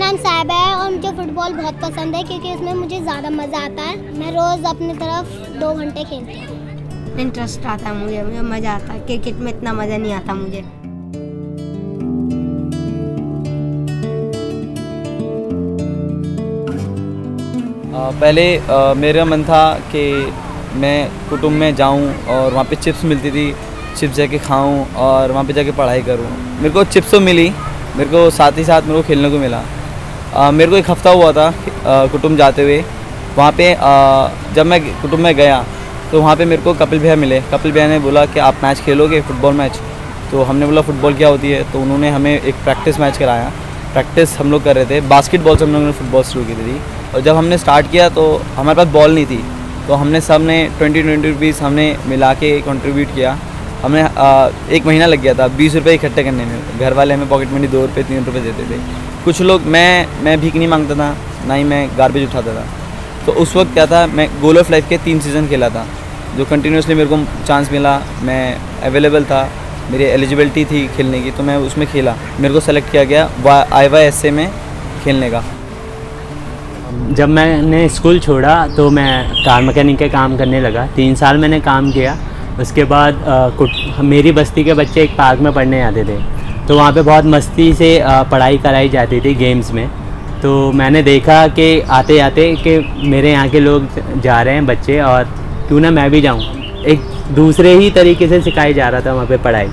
नाम साहिबा है और मुझे फ़ुटबॉल बहुत पसंद है क्योंकि इसमें मुझे ज़्यादा मज़ा आता है। मैं रोज़ अपनी तरफ 2 घंटे खेलती हूँ। इंटरेस्ट आता है मुझे मज़ा आता है। क्रिकेट में इतना मज़ा नहीं आता मुझे। पहले मेरा मन था कि मैं कुटुंब में जाऊं और वहाँ पे चिप्स मिलती थी, चिप्स जाके खाऊं और वहाँ पे जाके पढ़ाई करूं। मेरे को चिप्स तो मिली, मेरे को साथ ही साथ मेरे को खेलने को मिला। मेरे को एक हफ़्ता हुआ था कुटुंब जाते हुए। वहाँ पे जब मैं कुटुंब में गया तो वहाँ पे मेरे को कपिल भैया मिले। कपिल भैया ने बोला कि आप मैच खेलोगे, फ़ुटबॉल मैच। तो हमने बोला फ़ुटबॉल क्या होती है, तो उन्होंने हमें एक प्रैक्टिस मैच कराया। प्रैक्टिस हम लोग कर रहे थे, बास्केटबॉल से हम लोगों ने फ़ुटबॉल शुरू की थी। और जब हमने स्टार्ट किया तो हमारे पास बॉल नहीं थी, तो हमने सब ने 20-20 रुपीज़ हमने मिला के कंट्रीब्यूट किया। हमें 1 महीना लग गया था 20 रुपये इकट्ठे करने में। घर वाले हमें पॉकेट मनी 2 रुपये 3 रुपये देते थे। कुछ लोग मैं भीख नहीं मांगता था, ना ही मैं गार्बेज उठाता था। तो उस वक्त क्या था, मैं गोल ऑफ लाइफ के 3 सीज़न खेला था, जो कंटिन्यूसली मेरे को चांस मिला। मैं अवेलेबल था, मेरी एलिजिबिलिटी थी खेलने की, तो मैं उसमें खेला। मेरे को सेलेक्ट किया गया IYSA में खेलने का। जब मैंने स्कूल छोड़ा तो मैं कार मैकेनिक का काम करने लगा। 3 साल मैंने काम किया। उसके बाद मेरी बस्ती के बच्चे एक पार्क में पढ़ने आते थे, तो वहाँ पे बहुत मस्ती से पढ़ाई कराई जाती थी गेम्स में। तो मैंने देखा कि आते आते कि मेरे यहाँ के लोग जा रहे हैं बच्चे, और क्यों ना मैं भी जाऊँ। एक दूसरे ही तरीके से सिखाई जा रहा था वहाँ पे पढ़ाई।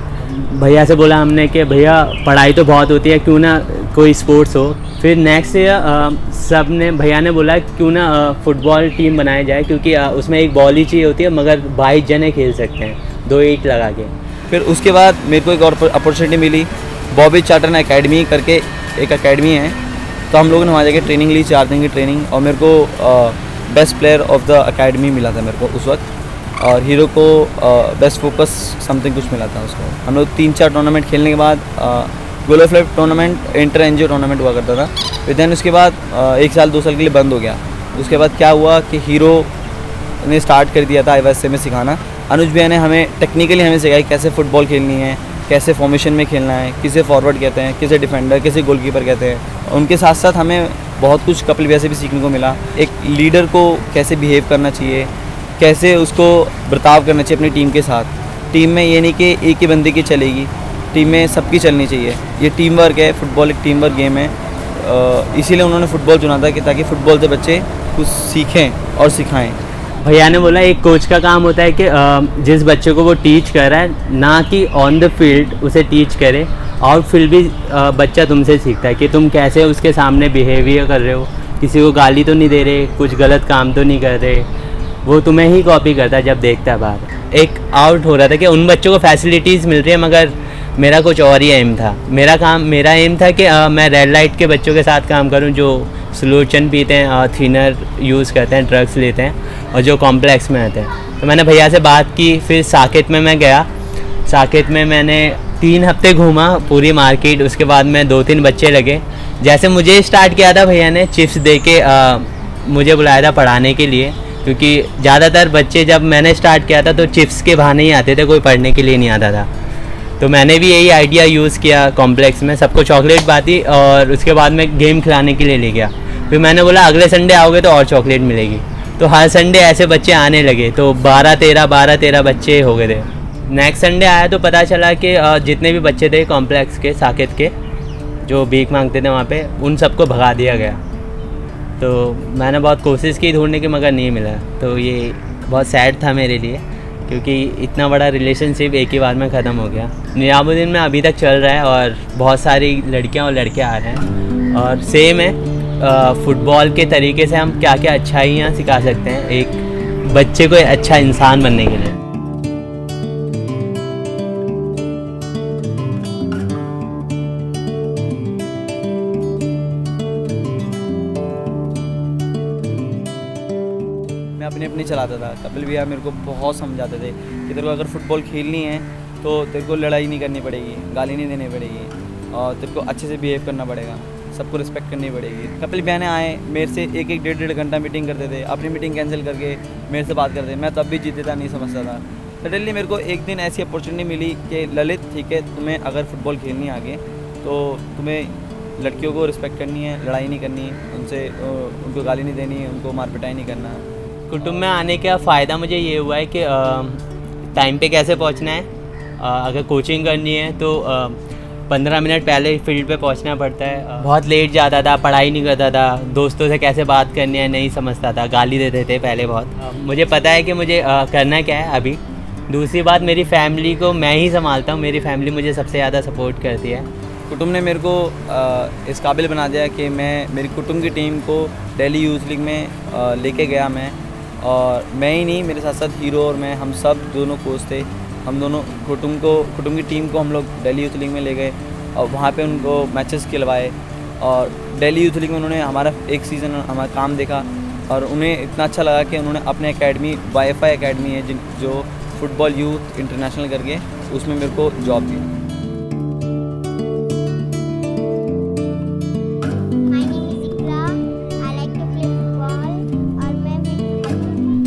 भैया से बोला हमने कि भैया पढ़ाई तो बहुत होती है, क्यों ना कोई स्पोर्ट्स हो। फिर नेक्स्ट ईयर भैया ने बोला क्यों ना फुटबॉल टीम बनाया जाए, क्योंकि उसमें एक बॉल ही चाहिए होती है, मगर 22 जने खेल सकते हैं 2 ईंट लगा के। फिर उसके बाद मेरे को एक और अपॉर्चुनिटी मिली, बॉबी चार्टन एकेडमी करके एक एकेडमी है। तो हम लोगों ने वहाँ जाके ट्रेनिंग ली, 4 दिन की ट्रेनिंग, और मेरे को best player of the academy मिला था मेरे को उस वक्त। और हीरो को बेस्ट फोकस समथिंग कुछ मिला था उसको। हम लोग 3-4 टूर्नामेंट खेलने के बाद goal of life tournament, inter NGO tournament हुआ करता था। फिर देन उसके बाद 1 साल 2 साल के लिए बंद हो गया। उसके बाद क्या हुआ कि हीरो ने स्टार्ट कर दिया था IYSA में सिखाना। अनुज भैया ने हमें टेक्निकली हमें सिखाई कैसे फ़ुटबॉल खेलनी है, कैसे फॉर्मेशन में खेलना है, किसे फॉरवर्ड कहते हैं, किसे डिफेंडर, किसे गोलकीपर कहते हैं। उनके साथ साथ हमें बहुत कुछ कपिल भैया से भी सीखने को मिला। एक लीडर को कैसे बिहेव करना चाहिए, कैसे उसको बर्ताव करना चाहिए अपनी टीम के साथ। टीम में ये नहीं कि एक ही बंदे की चलेगी, टीम में सबकी चलनी चाहिए। ये टीम वर्क है, फुटबॉल एक टीम वर्क गेम है। इसीलिए उन्होंने फ़ुटबॉल चुना था कि ताकि फ़ुटबॉल से बच्चे कुछ सीखें और सिखाएं। भैया ने बोला एक कोच का काम होता है कि जिस बच्चे को वो टीच कर रहा है, ना कि ऑन द फील्ड उसे टीच करे, आउट फील्ड भी बच्चा तुमसे सीखता है कि तुम कैसे उसके सामने बिहेवियर कर रहे हो, किसी को गाली तो नहीं दे रहे, कुछ गलत काम तो नहीं कर रहे। वो तुम्हें ही कॉपी करता है जब देखता है बाहर। एक आउट हो रहा था कि उन बच्चों को फैसिलिटीज़ मिल रही है, मगर मेरा कुछ और ही एम था। मेरा एम था कि मैं रेड लाइट के बच्चों के साथ काम करूं, जो स्लोचन पीते हैं, थिनर यूज़ करते हैं, ड्रग्स लेते हैं, और जो कॉम्प्लेक्स में आते हैं। तो मैंने भैया से बात की। फिर साकेत में मैं गया। साकेत में मैंने 3 हफ्ते घूमा पूरी मार्केट। उसके बाद में 2-3 बच्चे लगे। जैसे मुझे स्टार्ट किया था भैया ने चिप्स दे के मुझे बुलाया था पढ़ाने के लिए, क्योंकि ज़्यादातर बच्चे जब मैंने स्टार्ट किया था तो चिप्स के बहाने ही आते थे, कोई पढ़ने के लिए नहीं आता था। तो मैंने भी यही आइडिया यूज़ किया। कॉम्प्लेक्स में सबको चॉकलेट बांटी और उसके बाद में गेम खिलाने के लिए ले गया। फिर मैंने बोला अगले संडे आओगे तो और चॉकलेट मिलेगी। तो हर संडे ऐसे बच्चे आने लगे, तो 12-13 बच्चे हो गए थे। नेक्स्ट संडे आया तो पता चला कि जितने भी बच्चे थे कॉम्प्लेक्स के, साकेत के, जो भीख मांगते थे वहाँ पे, उन सबको भगा दिया गया। तो मैंने बहुत कोशिश की ढूंढने की, मगर नहीं मिला। तो ये बहुत सैड था मेरे लिए, क्योंकि इतना बड़ा रिलेशनशिप एक ही बार में ख़त्म हो गया। निजामुद्दीन में अभी तक चल रहा है और बहुत सारी लड़कियां और लड़के आ रहे हैं। और सेम है, फ़ुटबॉल के तरीके से हम क्या क्या अच्छाइयाँ सिखा सकते हैं एक बच्चे को अच्छा इंसान बनने के लिए। मैं अपनी चलाता था। कपिल भैया मेरे को बहुत समझाते थे कि तेरे को अगर फ़ुटबॉल खेलनी है तो तेरे को लड़ाई नहीं करनी पड़ेगी, गाली नहीं देनी पड़ेगी, और तेरे को अच्छे से बिहेव करना पड़ेगा, सबको रिस्पेक्ट करनी पड़ेगी। कपिल भैया ने आए मेरे से 1-1 1.5 घंटा मीटिंग करते थे, अपनी मीटिंग कैंसिल करके मेरे से बात करते। मैं तब भी जीते था, नहीं समझता था। सडनली मेरे को एक दिन ऐसी अपॉर्चुनिटी मिली कि ललित, ठीक है, तुम्हें अगर फ़ुटबॉल खेलनी है आगे तो तुम्हें लड़कियों को रिस्पेक्ट करनी है, लड़ाई नहीं करनी, उनसे उनको गाली नहीं देनी, उनको मार पिटाई नहीं करना। कुटुंब में आने का फ़ायदा मुझे ये हुआ है कि टाइम पे कैसे पहुंचना है। अगर कोचिंग करनी है तो 15 मिनट पहले फील्ड पे पहुंचना पड़ता है। बहुत लेट जाता था, पढ़ाई नहीं करता था, दोस्तों से कैसे बात करनी है नहीं समझता था, गाली देते थे पहले बहुत। मुझे पता है कि मुझे करना क्या है अभी। दूसरी बात, मेरी फैमिली को मैं ही संभालता हूँ, मेरी फैमिली मुझे सबसे ज़्यादा सपोर्ट करती है। कुटुंब ने मेरे को इस काबिल बना दिया कि मैं मेरी कुटुंब की टीम को दिल्ली यूथ लीग में लेके गया मैं, और मैं ही नहीं, मेरे साथ साथ हीरो और मैं, हम सब दोनों कोच थे। हम दोनों कुटुंब की टीम को हम लोग दिल्ली यूथ लीग में ले गए और वहाँ पे उनको मैचेस खिलवाए, और दिल्ली यूथ लीग में उन्होंने हमारा एक सीज़न हमारा काम देखा और उन्हें इतना अच्छा लगा कि उन्होंने अपने एकेडमी YFI एकेडमी है जो फुटबॉल यूथ इंटरनेशनल करके, उसमें मेरे को जॉब दी।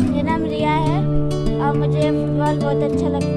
मेरा नाम रिया है और मुझे फुटबॉल बहुत अच्छा लगता है।